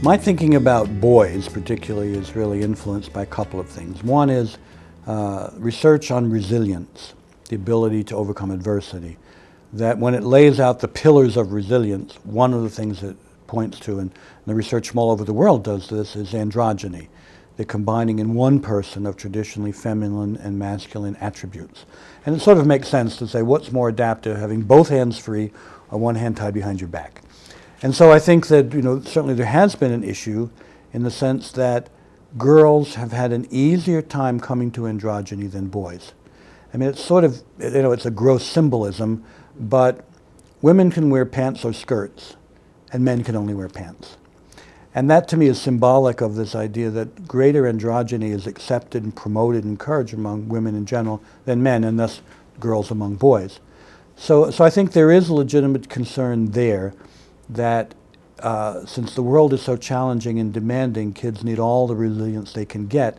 My thinking about boys particularly is really influenced by a couple of things. One is research on resilience, the ability to overcome adversity. That when it lays out the pillars of resilience, one of the things it points to, and the research from all over the world does this, is androgyny, the combining in one person of traditionally feminine and masculine attributes. And it sort of makes sense to say, what's more adaptive, having both hands free or one hand tied behind your back? And so I think that, certainly there has been an issue in the sense that girls have had an easier time coming to androgyny than boys. I mean, it's sort of, it's a gross symbolism, but women can wear pants or skirts, and men can only wear pants. And that to me is symbolic of this idea that greater androgyny is accepted and promoted and encouraged among women in general than men, and thus girls among boys. So I think there is a legitimate concern there that since the world is so challenging and demanding, kids need all the resilience they can get.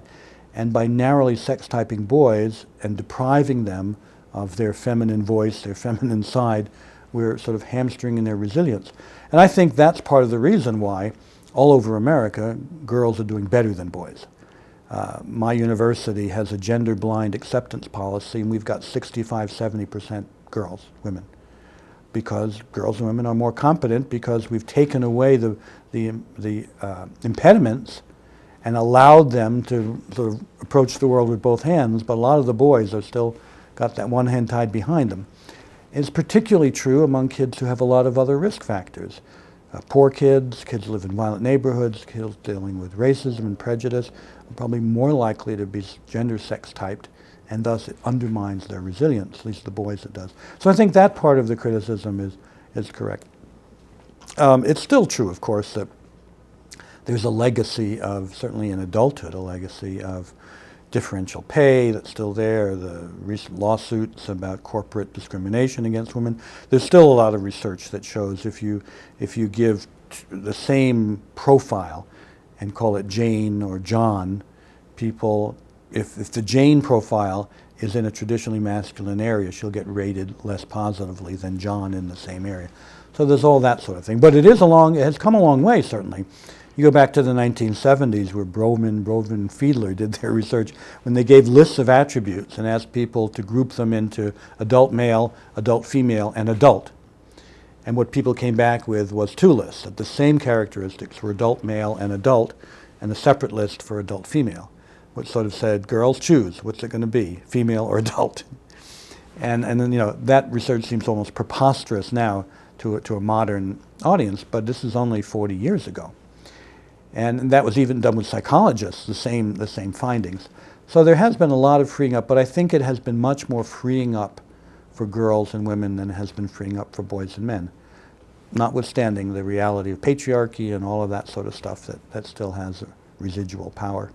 And by narrowly sex-typing boys and depriving them of their feminine voice, their feminine side, we're sort of hamstringing their resilience. And I think that's part of the reason why all over America, girls are doing better than boys. My university has a gender-blind acceptance policy, and we've got 65-70% girls, women, because girls and women are more competent because we've taken away the impediments and allowed them to sort of approach the world with both hands, but a lot of the boys are still got that one hand tied behind them. It's particularly true among kids who have a lot of other risk factors. Poor kids, kids who live in violent neighborhoods, kids dealing with racism and prejudice are probably more likely to be gender sex typed, and thus it undermines their resilience, at least the boys it does. So I think that part of the criticism is correct. It's still true, of course, that there's a legacy of, certainly in adulthood, a legacy of differential pay that's still there, the recent lawsuits about corporate discrimination against women. There's still a lot of research that shows if you give the same profile and call it Jane or John, people, if the Jane profile is in a traditionally masculine area, she'll get rated less positively than John in the same area. So there's all that sort of thing. But it has come a long way, certainly. You go back to the 1970s where Brovman and Fiedler did their research when they gave lists of attributes and asked people to group them into adult male, adult female, and adult. And what people came back with was two lists, that the same characteristics for adult male and adult, and a separate list for adult female, which sort of said, girls choose, what's it going to be, female or adult? And then, that research seems almost preposterous now to a modern audience, but this is only 40 years ago. And that was even done with psychologists, the same findings. So there has been a lot of freeing up, but I think it has been much more freeing up for girls and women than it has been freeing up for boys and men, notwithstanding the reality of patriarchy and all of that sort of stuff that still has a residual power.